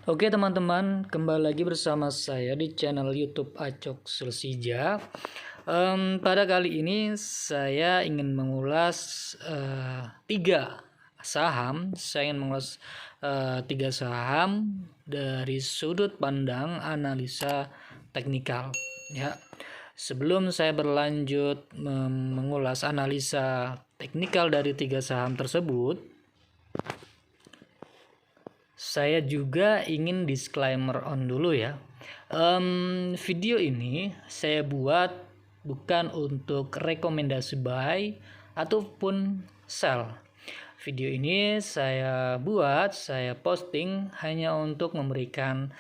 Oke teman-teman, kembali lagi bersama saya di channel YouTube Acok Sulsija. Pada kali ini saya ingin mengulas tiga saham. Saya ingin mengulas tiga saham dari sudut pandang analisa teknikal. Ya, sebelum saya berlanjut mengulas analisa teknikal dari tiga saham tersebut, saya juga ingin disclaimer on dulu ya. Video ini saya buat bukan untuk rekomendasi buy ataupun sell. Video ini saya buat, saya posting hanya untuk memberikan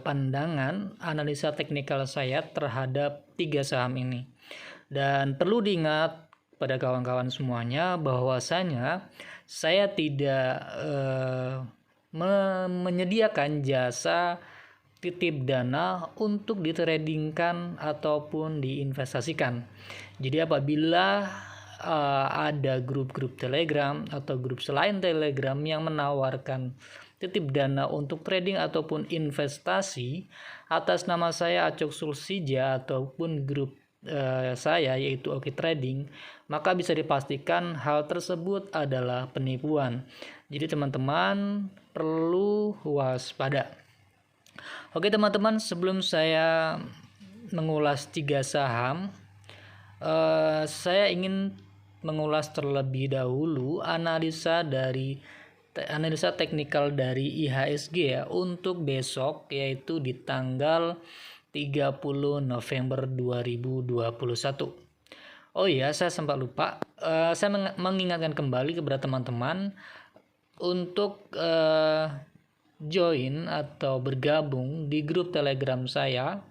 pandangan analisa teknikal saya terhadap tiga saham ini. Dan perlu diingat pada kawan-kawan semuanya bahwasanya saya tidak menyediakan jasa titip dana untuk ditradingkan ataupun diinvestasikan. Jadi apabila ada grup-grup Telegram atau grup selain Telegram yang menawarkan titip dana untuk trading ataupun investasi atas nama saya Acok Sulsija ataupun grup saya yaitu Oke Trading, maka bisa dipastikan hal tersebut adalah penipuan. Jadi teman-teman perlu waspada. Oke teman-teman, sebelum saya mengulas tiga saham, saya ingin mengulas terlebih dahulu analisa teknikal dari IHSG ya untuk besok, yaitu di tanggal 30 November 2021. Oh iya, saya sempat lupa. Saya mengingatkan kembali kepada teman-teman untuk join atau bergabung di grup Telegram saya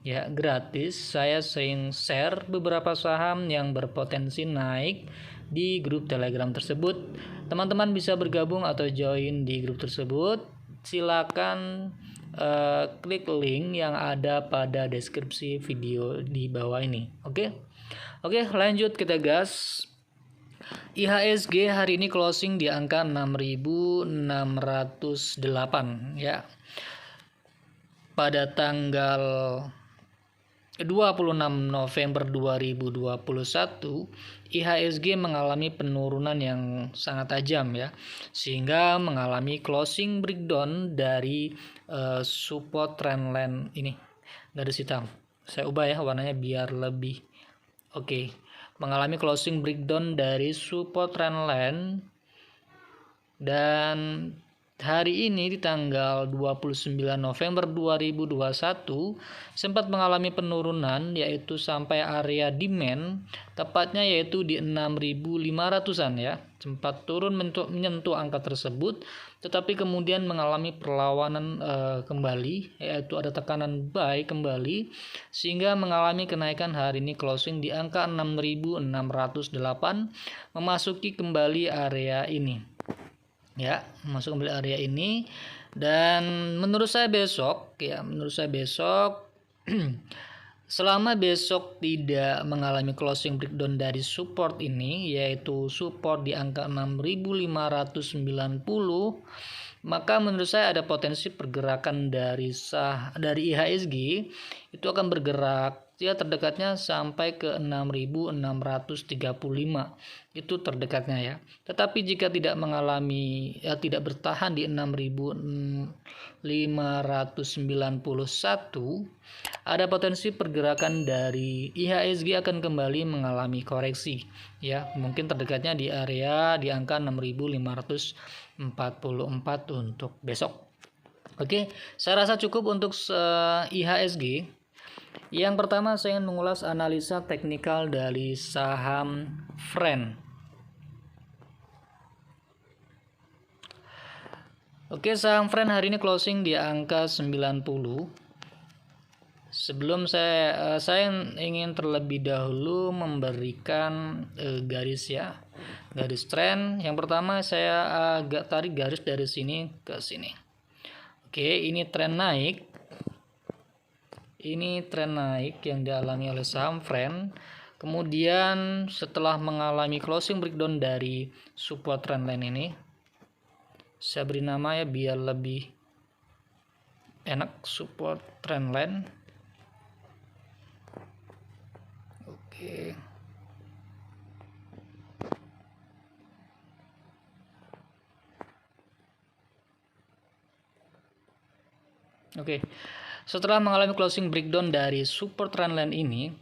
ya, gratis. Saya sering share beberapa saham yang berpotensi naik di grup Telegram tersebut. Teman-teman bisa bergabung atau join di grup tersebut. Silakan klik link yang ada pada deskripsi video di bawah ini. Oke, lanjut kita gas. IHSG hari ini closing di angka 6.608 ya. Pada tanggal 26 November 2021, IHSG mengalami penurunan yang sangat tajam ya, sehingga mengalami closing breakdown dari support trendline ini, garis hitam. Saya ubah ya warnanya biar lebih oke. Mengalami closing breakdown dari support trendline, dan hari ini di tanggal 29 November 2021 sempat mengalami penurunan yaitu sampai area demand, tepatnya yaitu di 6.500-an ya. Sempat turun menyentuh angka tersebut, tetapi kemudian mengalami perlawanan kembali, yaitu ada tekanan buy kembali, sehingga mengalami kenaikan hari ini closing di angka 6.608, memasuki kembali area ini ya, masuk kembali area ini. Dan menurut saya besok selama besok tidak mengalami closing breakdown dari support ini, yaitu support di angka 6.590, maka menurut saya ada potensi pergerakan dari IHSG itu akan bergerak ya terdekatnya sampai ke 6.635, itu terdekatnya ya. Tetapi jika tidak mengalami tidak bertahan di 6.591, ada potensi pergerakan dari IHSG akan kembali mengalami koreksi ya, mungkin terdekatnya di area di angka 6.544 untuk besok. Oke, saya rasa cukup untuk IHSG. Yang pertama saya ingin mengulas analisa teknikal dari saham Friend. Oke, saham Friend hari ini closing di angka 90. Sebelum saya ingin terlebih dahulu memberikan garis trend. Yang pertama saya agak tarik garis dari sini ke sini. Oke, ini tren naik. Ini tren naik yang dialami oleh saham Friend. Kemudian setelah mengalami closing breakdown dari support trendline ini, saya beri nama ya biar lebih enak support trendline. Oke. Oke. Setelah mengalami closing breakdown dari support trendline ini,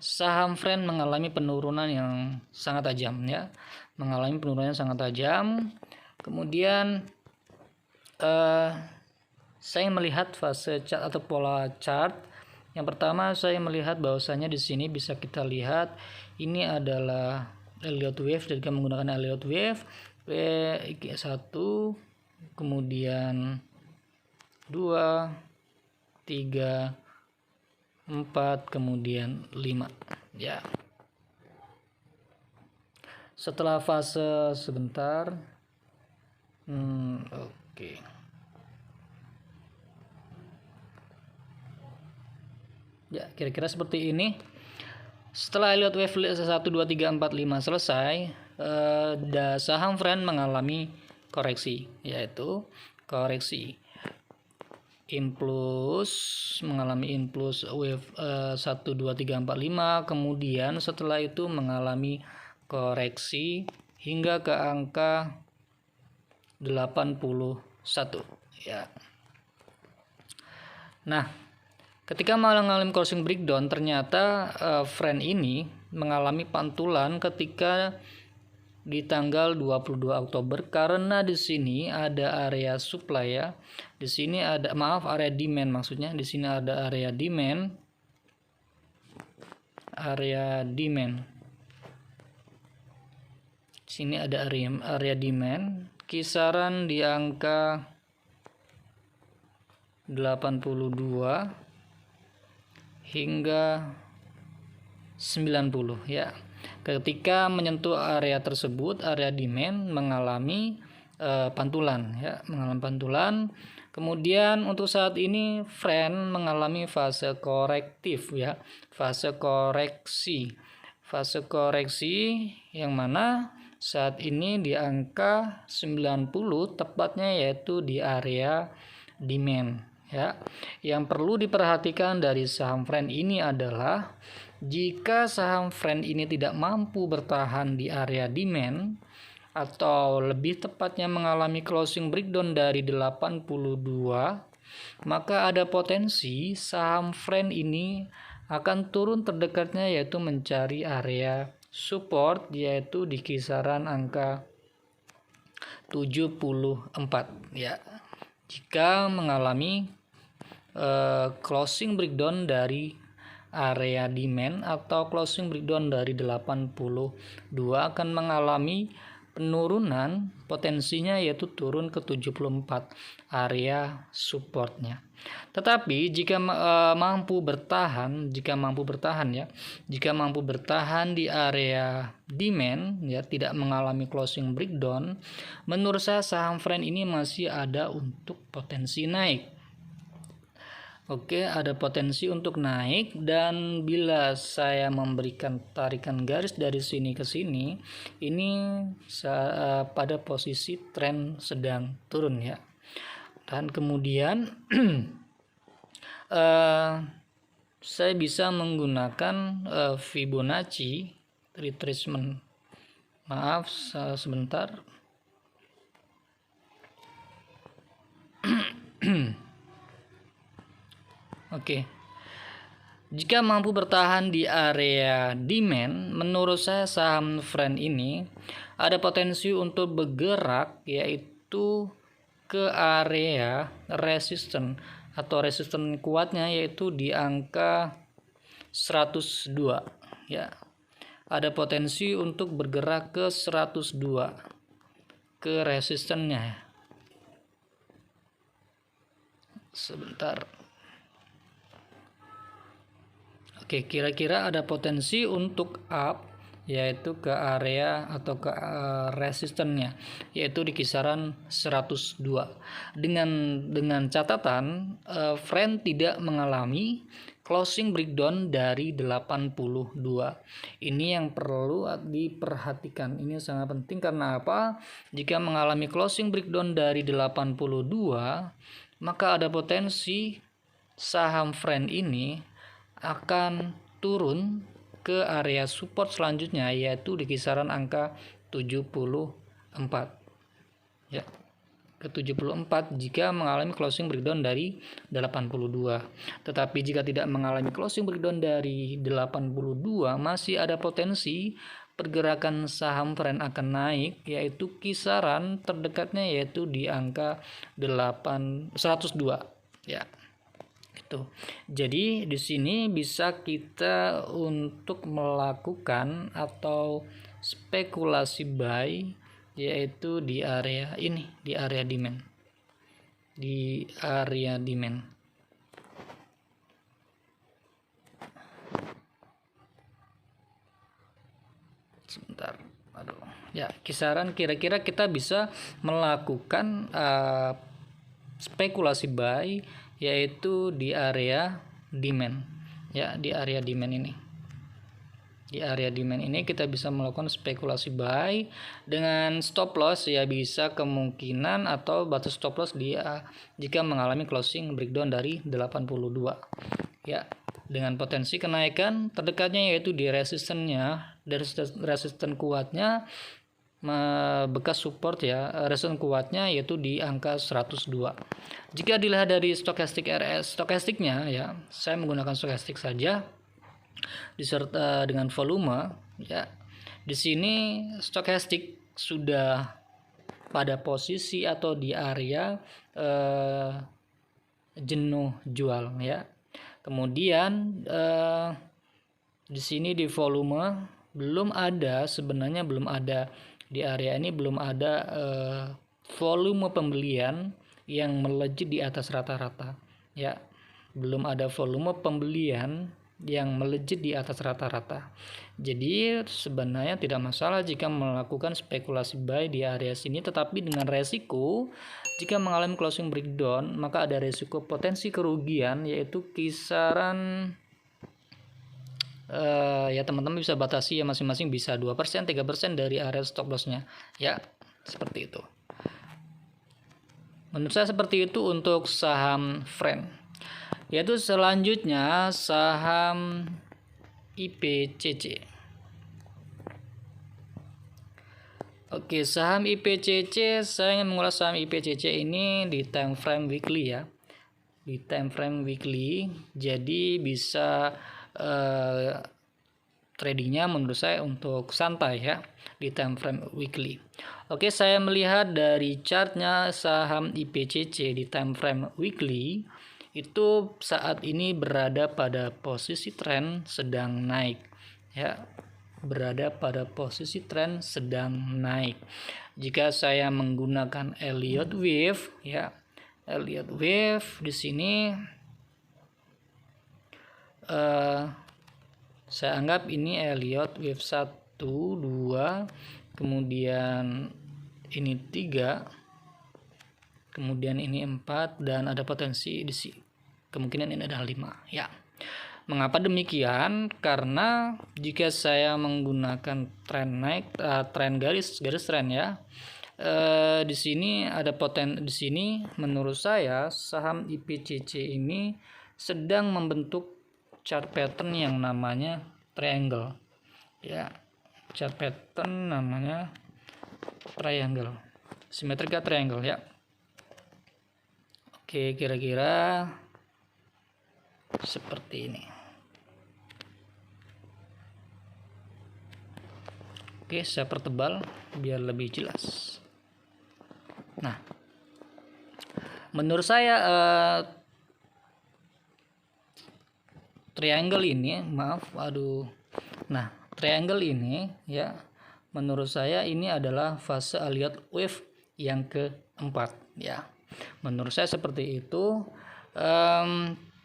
saham Friend mengalami penurunan yang sangat tajam ya. Mengalami penurunan yang sangat tajam. Kemudian saya melihat fase chart atau pola chart. Yang pertama saya melihat bahwasanya di sini bisa kita lihat ini adalah Elliott Wave, dan kita menggunakan Elliott Wave P1, kemudian 2, 3, 4, kemudian 5 ya. Setelah fase sebentar oke. Ya, kira-kira seperti ini. Setelah Elliott Wave 1, 2, 3, 4, 5 selesai, saham Friend mengalami koreksi, yaitu koreksi impuls, mengalami impuls wave 1, 2, 3, 4, 5, kemudian setelah itu mengalami koreksi hingga ke angka 81 ya. Nah, ketika mengalami closing breakdown, ternyata Friend ini mengalami pantulan ketika di tanggal 22 Oktober karena di sini ada area supply ya. Di sini ada area demand maksudnya. Di sini ada area demand. Sini ada area demand kisaran di angka 82 hingga 90 ya. Ketika menyentuh area tersebut, area demand mengalami pantulan ya, mengalami pantulan. Kemudian untuk saat ini Friend mengalami fase korektif ya, fase koreksi yang mana saat ini di angka 90 tepatnya, yaitu di area demand ya. Yang perlu diperhatikan dari saham Friend ini adalah jika saham Friend ini tidak mampu bertahan di area demand atau lebih tepatnya mengalami closing breakdown dari 82, maka ada potensi saham Friend ini akan turun terdekatnya, yaitu mencari area support, yaitu di kisaran angka 74 ya. Jika mengalami closing breakdown dari area demand atau closing breakdown dari 82 akan mengalami penurunan, potensinya yaitu turun ke 74 area supportnya. Tetapi jika mampu bertahan di area demand ya, tidak mengalami closing breakdown, menurut saya saham Friend ini masih ada untuk potensi naik. Oke, ada potensi untuk naik, dan bila saya memberikan tarikan garis dari sini ke sini, ini pada posisi tren sedang turun ya. Dan kemudian saya bisa menggunakan Fibonacci retracement. Maaf, sebentar. Oke. Jika mampu bertahan di area demand, menurut saya saham Friend ini ada potensi untuk bergerak, yaitu ke area resisten atau resisten kuatnya, yaitu di angka 102 ya. Ada potensi untuk bergerak ke 102 ke resistennya. Sebentar. Oke, kira-kira ada potensi untuk up, yaitu ke area atau ke resistennya, yaitu di kisaran 102. Dengan catatan Friend tidak mengalami closing breakdown dari 82. Ini yang perlu diperhatikan. Ini sangat penting karena apa? Jika mengalami closing breakdown dari 82, maka ada potensi saham friend ini akan turun ke area support selanjutnya, yaitu di kisaran angka 74 ya, ke 74 jika mengalami closing breakdown dari 82. Tetapi jika tidak mengalami closing breakdown dari 82, masih ada potensi pergerakan saham friend akan naik, yaitu kisaran terdekatnya yaitu di angka 102 ya. Itu. Jadi di sini bisa kita untuk melakukan atau spekulasi buy, yaitu di area ini, di area demand. Di area demand. Sebentar. Aduh. Ya, kisaran kira-kira kita bisa melakukan spekulasi buy, yaitu di area demand ya, di area demand ini. Di area demand ini kita bisa melakukan spekulasi buy dengan stop loss ya, bisa kemungkinan atau batas stop loss dia jika mengalami closing breakdown dari 82 ya, dengan potensi kenaikan terdekatnya yaitu di resistennya, dari resisten kuatnya bekas support ya, resisten kuatnya yaitu di angka 102. Jika dilihat dari stokastik RS, stokastiknya ya, saya menggunakan stokastik saja diserta dengan volume ya. Di sini stokastik sudah pada posisi atau di area jenuh jual ya. Kemudian di sini di volume sebenarnya belum ada di area ini, belum ada volume pembelian yang melejit di atas rata-rata ya, belum ada volume pembelian yang melejit di atas rata-rata. Jadi sebenarnya tidak masalah jika melakukan spekulasi buy di area sini, tetapi dengan resiko jika mengalami closing breakdown maka ada resiko potensi kerugian, yaitu kisaran ya teman-teman bisa batasi ya, masing-masing bisa 2%, 3% dari area stop loss-nya ya, seperti itu. Menurut saya seperti itu untuk saham friend. Yaitu selanjutnya saham IPCC. Oke, saham IPCC, saya ingin mengulas saham IPCC ini di time frame weekly ya. Di time frame weekly, jadi bisa tradingnya menurut saya untuk santai ya di time frame weekly. Oke, saya melihat dari chartnya saham IPCC di time frame weekly itu saat ini berada pada posisi tren sedang naik ya, berada pada posisi tren sedang naik. Jika saya menggunakan Elliott Wave ya, Elliott Wave di sini saya anggap ini Elliott Wave 1, 2, kemudian ini 3, kemudian ini 4, dan ada potensi di sini. Kemungkinan ini adalah 5 ya. Mengapa demikian? Karena jika saya menggunakan tren naik, tren garis tren ya, di sini ada di sini menurut saya saham IPCC ini sedang membentuk chart pattern yang namanya triangle ya, chart pattern namanya triangle, symmetrical triangle ya. Oke, kira-kira seperti ini. Oke, saya pertebal biar lebih jelas. Nah, menurut saya triangle ini, triangle ini ya, menurut saya ini adalah fase Elliott Wave yang keempat ya. Menurut saya seperti itu.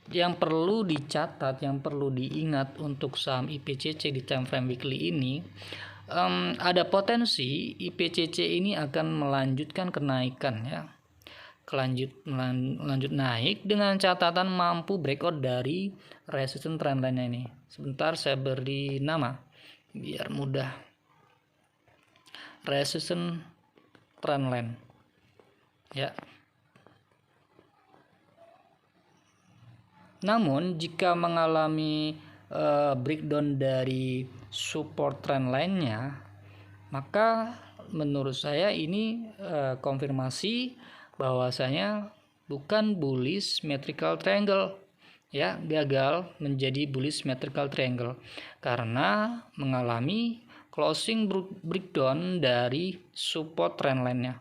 Yang perlu dicatat, yang perlu diingat untuk saham IPCC di time frame weekly ini, ada potensi IPCC ini akan melanjutkan kenaikan ya, melanjut naik dengan catatan mampu breakout dari resistance trendline ini. Sebentar saya beri nama biar mudah. Resistance trendline ya. Namun jika mengalami breakdown dari support trend lainnya, maka menurut saya ini konfirmasi bahwasanya bukan bullish symmetrical triangle, ya, gagal menjadi bullish symmetrical triangle karena mengalami closing breakdown dari support trend lainnya.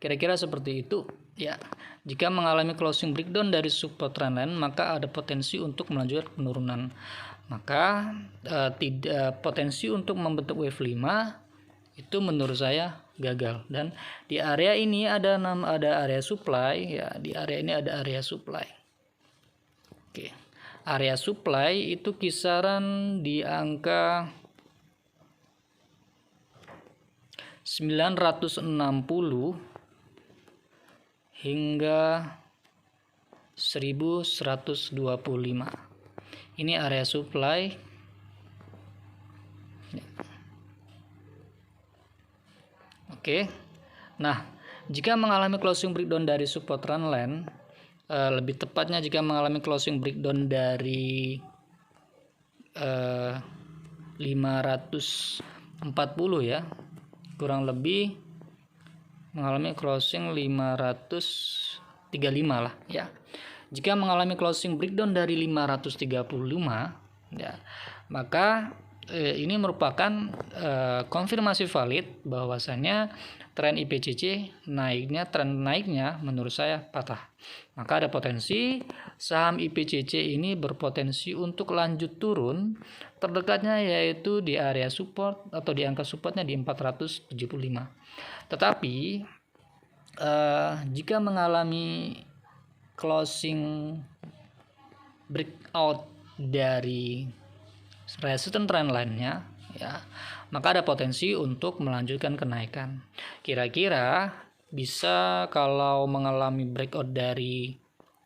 Kira-kira seperti itu, ya. Jika mengalami closing breakdown dari support trend line, maka ada potensi untuk melanjutkan penurunan. Maka tidak potensi untuk membentuk wave 5 itu menurut saya gagal. Dan di area ini ada area supply, ya. Di area ini ada area supply. Oke. Area supply itu kisaran di angka 960 hingga 1125. Ini area supply. Oke. Nah, jika mengalami closing breakdown dari support trend line, lebih tepatnya jika mengalami closing breakdown dari 540, ya, kurang lebih mengalami closing 535 lah, ya. Jika mengalami closing breakdown dari 535, ya, maka ini merupakan konfirmasi valid bahwasanya tren IPCC tren naiknya menurut saya patah. Maka ada potensi saham IPCC ini berpotensi untuk lanjut turun, terdekatnya yaitu di area support atau di angka supportnya di 475. Tetapi jika mengalami closing breakout dari resistance trend line-nya, ya, maka ada potensi untuk melanjutkan kenaikan. Kira-kira bisa kalau mengalami breakout dari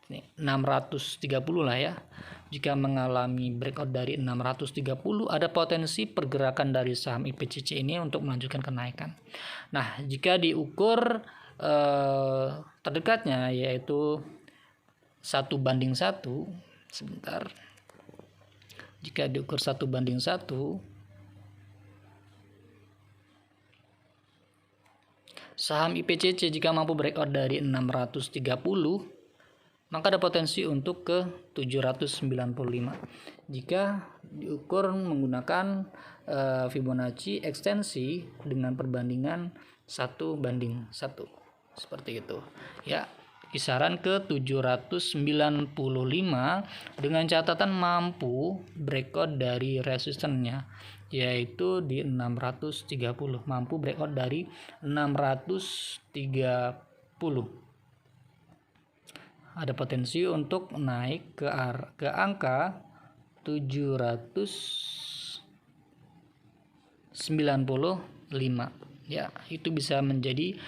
630 lah, ya. Jika mengalami breakout dari 630, ada potensi pergerakan dari saham IPCC ini untuk melanjutkan kenaikan. Nah, jika diukur terdekatnya yaitu 1:1, sebentar. Jika diukur 1:1, saham IPCC jika mampu breakout dari 630, maka ada potensi untuk ke 795. Jika diukur menggunakan Fibonacci ekstensi dengan perbandingan 1:1, seperti itu, ya. Kisaran ke 795 dengan catatan mampu breakout dari resistennya yaitu di 630, mampu breakout dari 630. Ada potensi untuk naik ke angka 795, ya. Itu bisa menjadi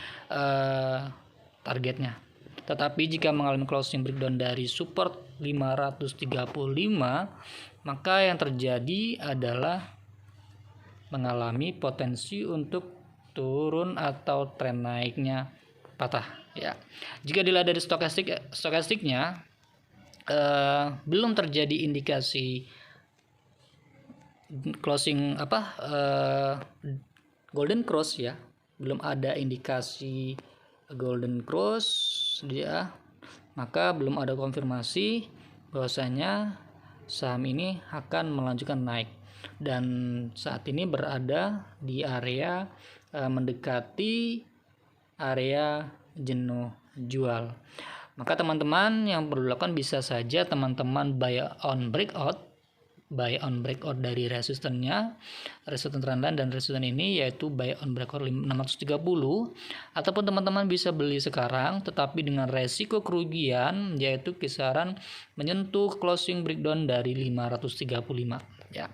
targetnya. Tetapi jika mengalami closing breakdown dari support 535, maka yang terjadi adalah mengalami potensi untuk turun atau tren naiknya patah, ya. Jika dilihat dari stokastiknya, belum terjadi indikasi closing golden cross, ya. Belum ada indikasi golden cross, dia, maka belum ada konfirmasi bahwasanya saham ini akan melanjutkan naik, dan saat ini berada di area mendekati area jenuh jual. Maka teman-teman yang perlu dilakukan bisa saja teman-teman buy on breakout dari resisten trend line dan resisten ini, yaitu buy on breakout 630, ataupun teman-teman bisa beli sekarang tetapi dengan resiko kerugian yaitu kisaran menyentuh closing breakdown dari 535, ya.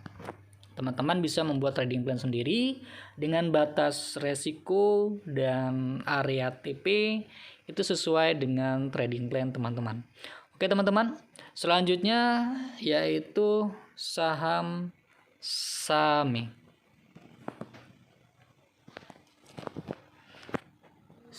Teman-teman bisa membuat trading plan sendiri dengan batas resiko dan area TP itu sesuai dengan trading plan teman-teman. Oke teman-teman, selanjutnya yaitu saham SAME.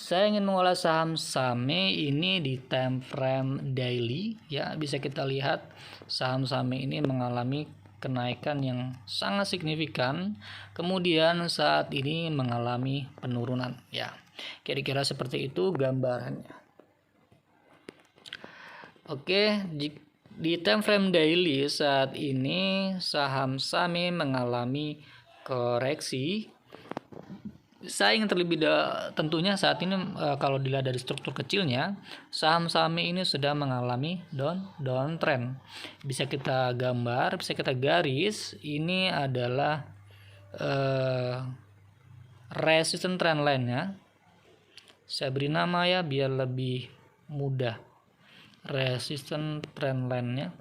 Saya ingin mengolah saham SAME ini di time frame daily, ya. Bisa kita lihat saham SAME ini mengalami kenaikan yang sangat signifikan, kemudian saat ini mengalami penurunan, ya. Kira-kira seperti itu gambarannya. Oke, di time frame daily saat ini saham SAME mengalami koreksi. Saya ingin tentunya saat ini kalau dilihat dari struktur kecilnya, saham SAME ini sudah mengalami downtrend. Bisa kita gambar, bisa kita garis. Ini adalah resistance trendline-nya. Saya beri nama ya biar lebih mudah. Resistance trendline-nya.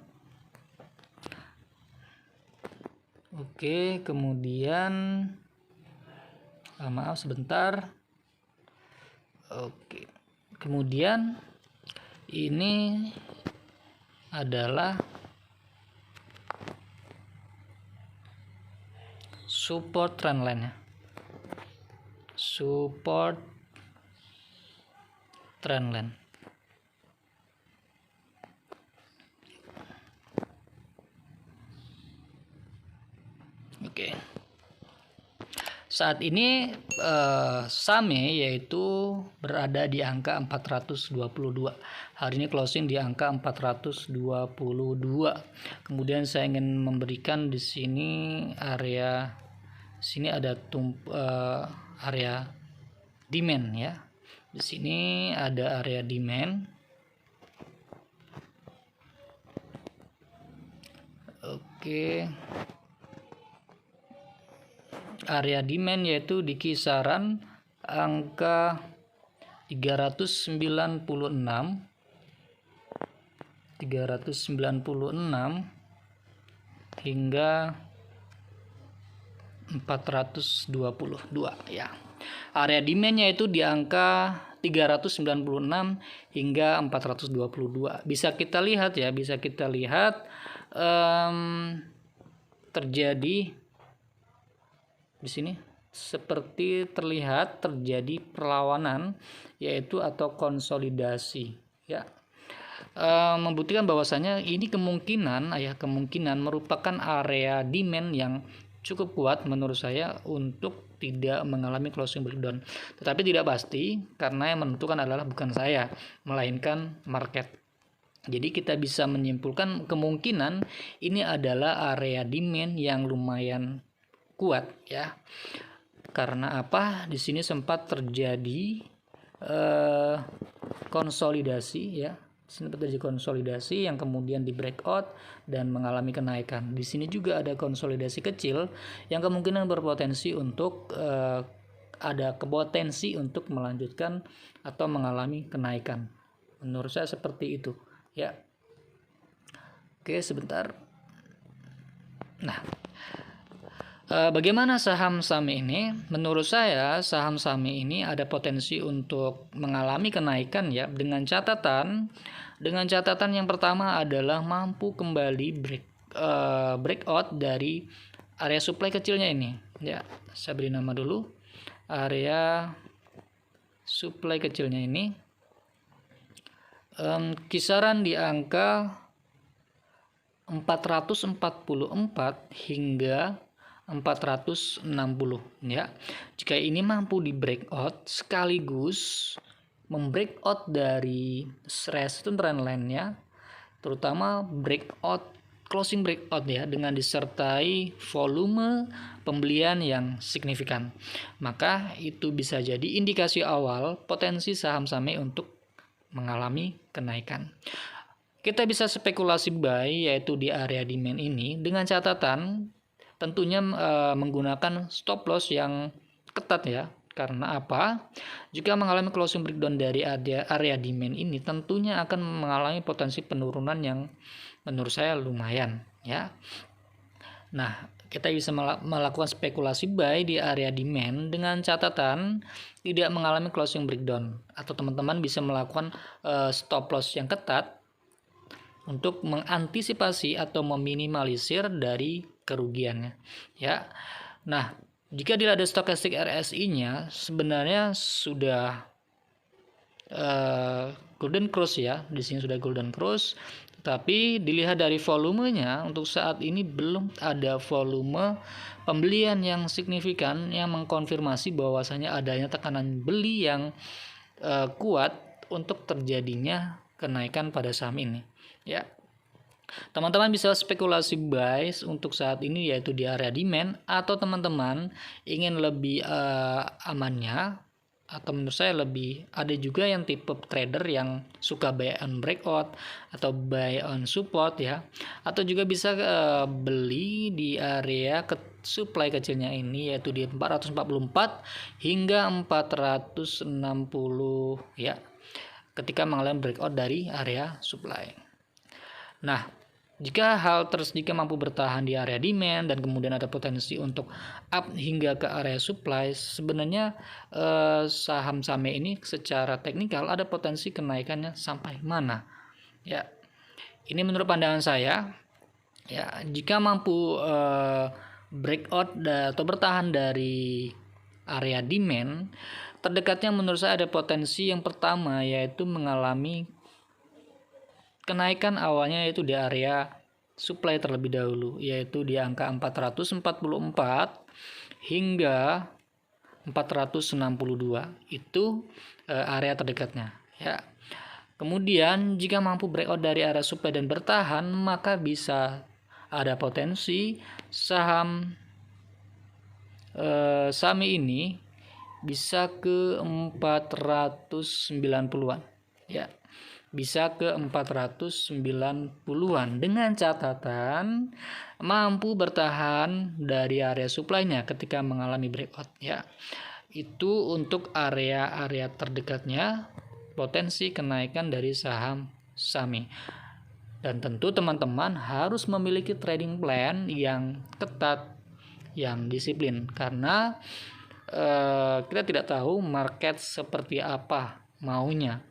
Oke, kemudian maaf sebentar. Oke. Kemudian ini adalah support trendline-nya. Support trendline. Oke. Saat ini SAME yaitu berada di angka 422. Hari ini closing di angka 422. Kemudian saya ingin memberikan di sini area ada area demand ya. Di sini ada area demand. Oke. Area demand yaitu di kisaran angka 396 hingga 422 ya. Area demand yaitu di angka 396 hingga 422. Bisa kita lihat ya, terjadi di sini seperti terlihat terjadi perlawanan yaitu atau konsolidasi ya, membuktikan bahwasanya ini kemungkinan merupakan area demand yang cukup kuat menurut saya untuk tidak mengalami closing breakdown, tetapi tidak pasti karena yang menentukan adalah bukan saya melainkan market. Jadi kita bisa menyimpulkan kemungkinan ini adalah area demand yang lumayan kuat ya. Karena apa? Di sini sempat terjadi konsolidasi ya. Sempat terjadi konsolidasi yang kemudian di breakout dan mengalami kenaikan. Di sini juga ada konsolidasi kecil yang kemungkinan berpotensi untuk untuk melanjutkan atau mengalami kenaikan. Menurut saya seperti itu ya. Oke, sebentar. Nah, bagaimana saham SAME ini? Menurut saya saham SAME ini ada potensi untuk mengalami kenaikan ya, dengan catatan yang pertama adalah mampu kembali breakout dari area supply kecilnya ini ya. Saya beri nama dulu area supply kecilnya ini, kisaran di angka 444 hingga 460 ya. Jika ini mampu di breakout sekaligus membreakout dari resistance trendline-nya, terutama closing breakout ya, dengan disertai volume pembelian yang signifikan, maka itu bisa jadi indikasi awal potensi saham SAME untuk mengalami kenaikan. Kita bisa spekulasi buy yaitu di area demand ini dengan catatan tentunya menggunakan stop loss yang ketat ya. Karena apa? Jika mengalami closing breakdown dari area demand ini tentunya akan mengalami potensi penurunan yang menurut saya lumayan ya. Nah, kita bisa melakukan spekulasi buy di area demand dengan catatan tidak mengalami closing breakdown, atau teman-teman bisa melakukan stop loss yang ketat untuk mengantisipasi atau meminimalisir dari kerugiannya ya. Nah, jika dilihat dari stokastik RSI-nya sebenarnya sudah golden cross ya. Di sini sudah golden cross. Tapi dilihat dari volumenya, untuk saat ini belum ada volume pembelian yang signifikan yang mengkonfirmasi bahwasanya adanya tekanan beli yang kuat untuk terjadinya kenaikan pada saham ini. Ya, teman-teman bisa spekulasi buy untuk saat ini yaitu di area demand, atau teman-teman ingin lebih amannya, atau menurut saya lebih ada juga yang tipe trader yang suka buy on breakout atau buy on support ya, atau juga bisa beli di area supply kecilnya ini yaitu di 444 hingga 460 ya, ketika mengalami breakout dari area supply. Nah, jika mampu bertahan di area demand dan kemudian ada potensi untuk up hingga ke area supply, sebenarnya saham SAME ini secara teknikal ada potensi kenaikannya sampai mana? Ya, ini menurut pandangan saya. Ya, jika mampu breakout atau bertahan dari area demand, terdekatnya menurut saya ada potensi yang pertama yaitu mengalami kenaikan awalnya yaitu di area supply terlebih dahulu, yaitu di angka 444 hingga 462. Itu area terdekatnya ya. Kemudian jika mampu breakout dari area supply dan bertahan, maka bisa ada potensi saham SAME ini bisa ke 490-an ya. Bisa ke 490-an dengan catatan mampu bertahan dari area supply-nya ketika mengalami breakout ya. Itu untuk area-area terdekatnya potensi kenaikan dari saham SAME. Dan tentu teman-teman harus memiliki trading plan yang ketat, yang disiplin, karena kita tidak tahu market seperti apa maunya.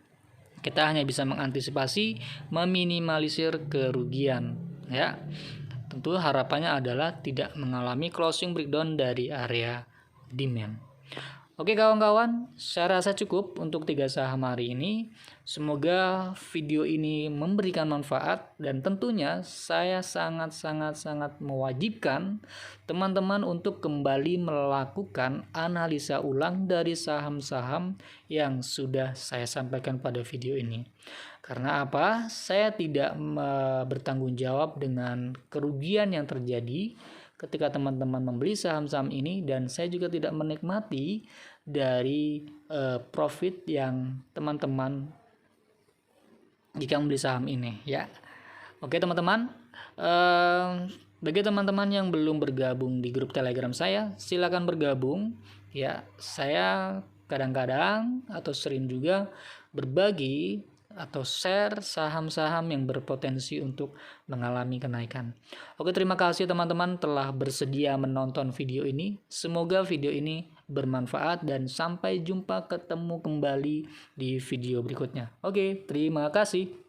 Kita hanya bisa mengantisipasi, meminimalisir kerugian ya. Tentu harapannya adalah tidak mengalami closing breakdown dari area demand. Oke kawan-kawan, saya rasa cukup untuk 3 saham hari ini. Semoga video ini memberikan manfaat, dan tentunya saya sangat mewajibkan teman-teman untuk kembali melakukan analisa ulang dari saham-saham yang sudah saya sampaikan pada video ini. Karena apa? Saya tidak bertanggung jawab dengan kerugian yang terjadi ketika teman-teman membeli saham-saham ini, dan saya juga tidak menikmati dari profit yang teman-teman jika membeli saham ini ya. Oke teman-teman, bagi teman-teman yang belum bergabung di grup Telegram saya, silakan bergabung ya. Saya kadang-kadang atau sering juga berbagi atau share saham-saham yang berpotensi untuk mengalami kenaikan. Oke, terima kasih teman-teman telah bersedia menonton video ini. Semoga video ini bermanfaat, dan sampai jumpa ketemu kembali di video berikutnya. Oke, terima kasih.